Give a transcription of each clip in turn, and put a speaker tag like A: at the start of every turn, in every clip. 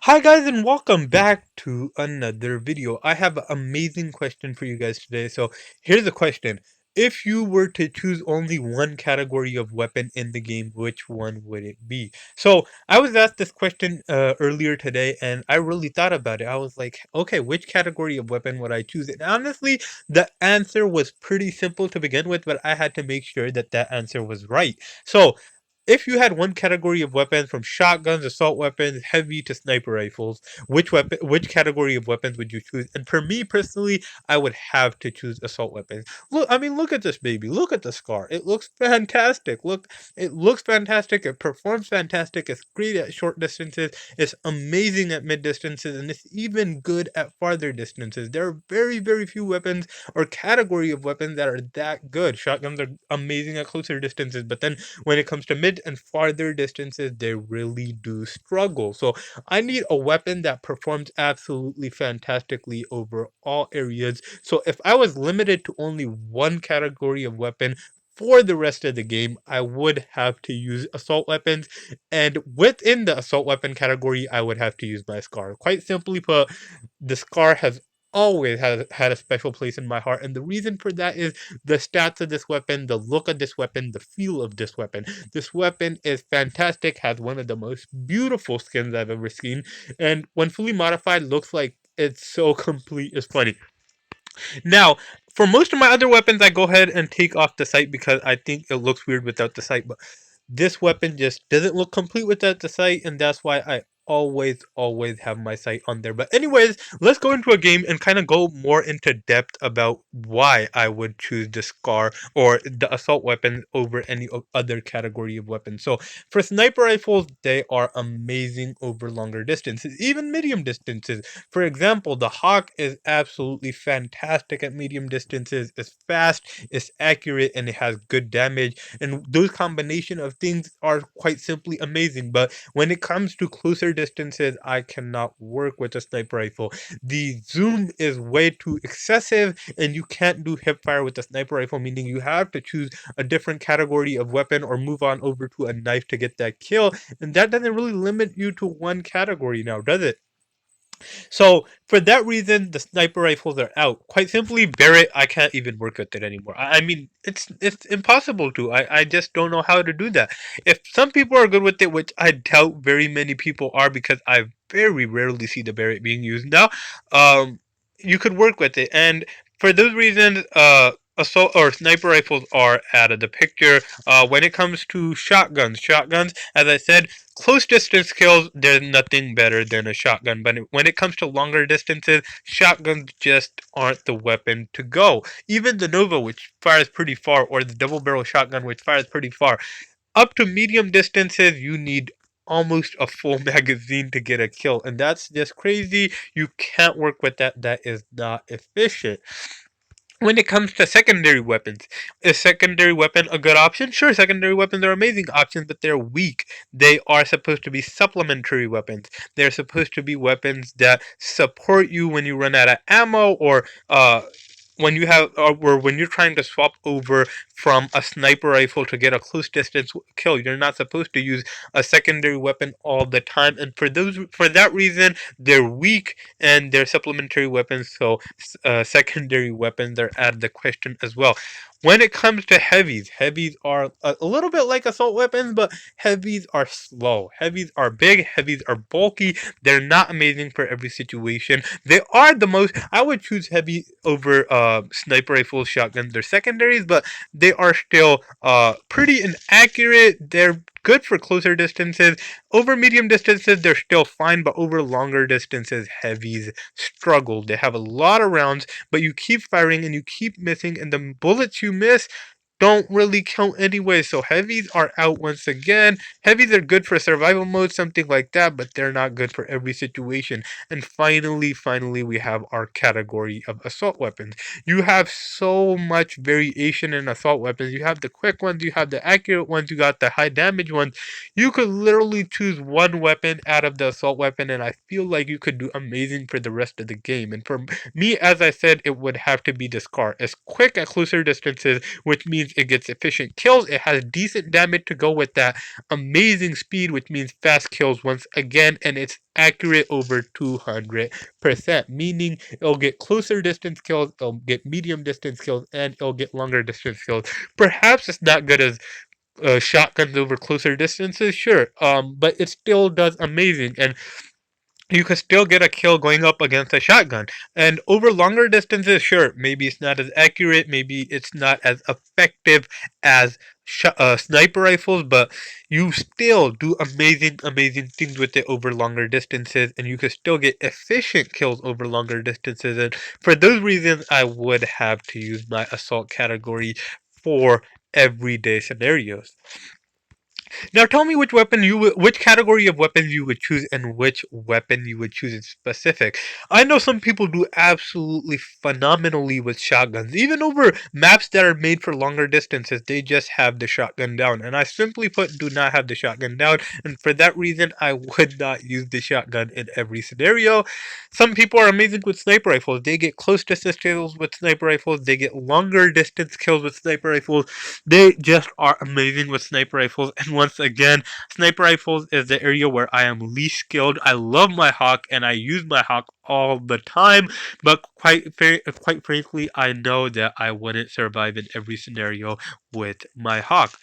A: Hi guys and welcome back to another video. I have an amazing question for you guys today. So here's the question. If you were to choose only one category of weapon in the game, which one would it be? So I was asked this question earlier today and I really thought about it. I was like, okay, which category of weapon would I choose? And honestly, the answer was pretty simple to begin with, but I had to make sure that that answer was right. So if you had one category of weapons from shotguns, assault weapons, heavy to sniper rifles, which category of weapons would you choose? And for me personally, I would have to choose assault weapons. Look at this baby. Look at the scar. It looks fantastic. It looks fantastic. It performs fantastic. It's great at short distances. It's amazing at mid distances, and it's even good at farther distances. There are very few weapons or category of weapons that are that good. Shotguns are amazing at closer distances, but then when it comes to mid and farther distances, they really do struggle. So I need a weapon that performs absolutely fantastically over all areas. So if I was limited to only one category of weapon for the rest of the game, I would have to use assault weapons. And within the assault weapon category, I would have to use my SCAR. Quite simply put, the SCAR has always had a special place in my heart, and the reason for that is the stats of this weapon, the look of this weapon, the feel of this weapon. This weapon is fantastic, has one of the most beautiful skins I've ever seen, and when fully modified, looks like it's so complete. It's funny. Now, for most of my other weapons, I go ahead and take off the sight because I think it looks weird without the sight, but this weapon just doesn't look complete without the sight, and that's why I always have my sight on there. But anyways, let's go into a game and kind of go more into depth about why I would choose the SCAR or the assault weapon over any other category of weapons. So for sniper rifles, they are amazing over longer distances, even medium distances. For example, the Hawk is absolutely fantastic at medium distances. It's fast, it's accurate, and it has good damage. And those combination of things are quite simply amazing. But when it comes to closer distances, I cannot work with a sniper rifle. The zoom is way too excessive, and you can't do hip fire with a sniper rifle, meaning you have to choose a different category of weapon or move on over to a knife to get that kill. And that doesn't really limit you to one category now, does it? So for that reason, the sniper rifles are out. Quite simply, Barrett, I can't even work with it anymore. I mean, it's impossible to. I just don't know how to do that. If some people are good with it, which I doubt very many people are, because I very rarely see the Barrett being used now, you could work with it. And for those reasons, assault or sniper rifles are out of the picture. When it comes to shotguns, as I said, close distance kills, there's nothing better than a shotgun. But when it comes to longer distances, shotguns just aren't the weapon to go. Even the Nova, which fires pretty far, or the double barrel shotgun, which fires pretty far, up to medium distances, you need almost a full magazine to get a kill. And that's just crazy. You can't work with that. That is not efficient. When it comes to secondary weapons, is secondary weapon a good option? Sure, secondary weapons are amazing options, but they're weak. They are supposed to be supplementary weapons. They're supposed to be weapons that support you when you run out of ammo, or when you have, or when you're trying to swap over from a sniper rifle to get a close distance kill. You're not supposed to use a secondary weapon all the time, and for that reason, they're weak and they're supplementary weapons. So secondary weapons are out of the question as well. When it comes to heavies, heavies are a little bit like assault weapons, but heavies are slow. Heavies are big, heavies are bulky. They're not amazing for every situation. They are the most, I would choose heavy over sniper rifles, shotguns, they're secondaries, but they are still pretty inaccurate. They're good for closer distances. Over medium distances, they're still fine, but over longer distances, heavies struggle. They have a lot of rounds, but you keep firing and you keep missing, and the bullets you miss don't really count anyway. So heavies are out once again. Heavies are good for survival mode, something like that, but they're not good for every situation. And finally, we have our category of assault weapons. You have so much variation in assault weapons. You have the quick ones, you have the accurate ones, you got the high damage ones. You could literally choose one weapon out of the assault weapon, and I feel like you could do amazing for the rest of the game. And for me, as I said, it would have to be the SCAR. It's quick at closer distances, which means means it gets efficient kills. It has decent damage to go with that. Amazing speed, which means fast kills once again, and it's accurate over 200%, meaning it'll get closer distance kills, it'll get medium distance kills, and it'll get longer distance kills. Perhaps it's not good as shotguns over closer distances, sure, but it still does amazing, and you could still get a kill going up against a shotgun. And over longer distances, sure, maybe it's not as accurate, maybe it's not as effective as sniper rifles, but you still do amazing, amazing things with it over longer distances, and you could still get efficient kills over longer distances. And for those reasons, I would have to use my assault category for everyday scenarios. Now tell me which category of weapons you would choose and which weapon you would choose in specific. I know some people do absolutely phenomenally with shotguns. Even over maps that are made for longer distances, they just have the shotgun down. And I simply put do not have the shotgun down. And for that reason, I would not use the shotgun in every scenario. Some people are amazing with sniper rifles. They get close distance kills with sniper rifles. They get longer distance kills with sniper rifles. They just are amazing with sniper rifles. And once again, sniper rifles is the area where I am least skilled. I love my Hawk and I use my Hawk all the time, but quite frankly, I know that I wouldn't survive in every scenario with my Hawk.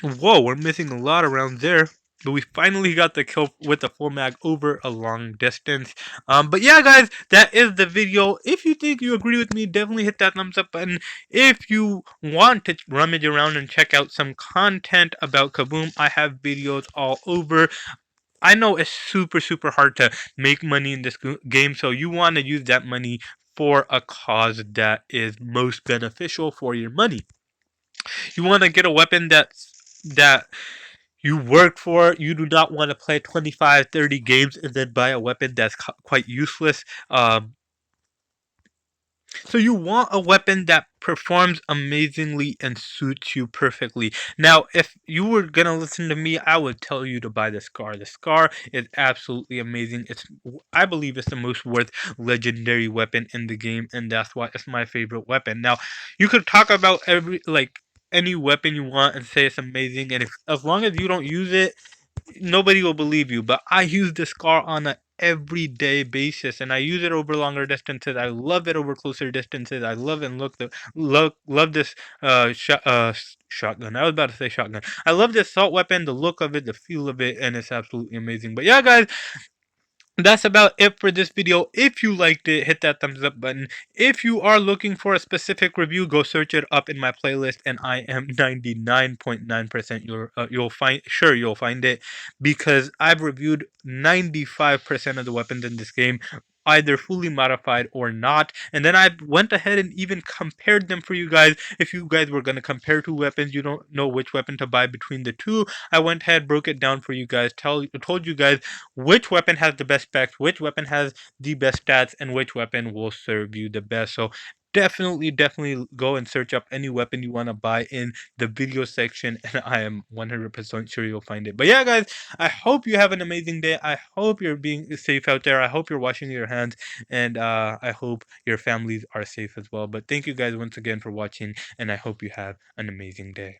A: Whoa, we're missing a lot around there. But we finally got the kill with the full mag over a long distance. But yeah, guys, that is the video. If you think you agree with me, definitely hit that thumbs up button. If you want to rummage around and check out some content about Kuboom, I have videos all over. I know it's super hard to make money in this game, so you want to use that money for a cause that is most beneficial for your money. You want to get a weapon that you work for. You do not want to play 25, 30 games and then buy a weapon that's quite useless. So you want a weapon that performs amazingly and suits you perfectly. Now, if you were gonna listen to me, I would tell you to buy the Scar. The Scar is absolutely amazing. I believe it's the most worth legendary weapon in the game, and that's why it's my favorite weapon. Now, you could talk about any weapon you want and say it's amazing, and as long as you don't use it, nobody will believe you. But I use the Scar on a everyday basis, and I use it over longer distances. I love it over closer distances. I love and love this shotgun. I was about to say shotgun. I love this assault weapon, the look of it, the feel of it, and it's absolutely amazing. But yeah, guys, that's about it for this video. If you liked it, hit that thumbs up button. If you are looking for a specific review, go search it up in my playlist, and I am 99.9% you'll find it, because I've reviewed 95% of the weapons in this game, either fully modified or not, and then I went ahead and even compared them for you guys. If you guys were going to compare two weapons, you don't know which weapon to buy between the two, I went ahead, broke it down for you guys, told you guys which weapon has the best specs, which weapon has the best stats, and which weapon will serve you the best. So definitely go and search up any weapon you want to buy in the video section, and I am 100% sure you'll find it. But yeah, guys, I hope you have an amazing day. I hope you're being safe out there. I hope you're washing your hands, and I hope your families are safe as well. But thank you guys once again for watching, and I hope you have an amazing day.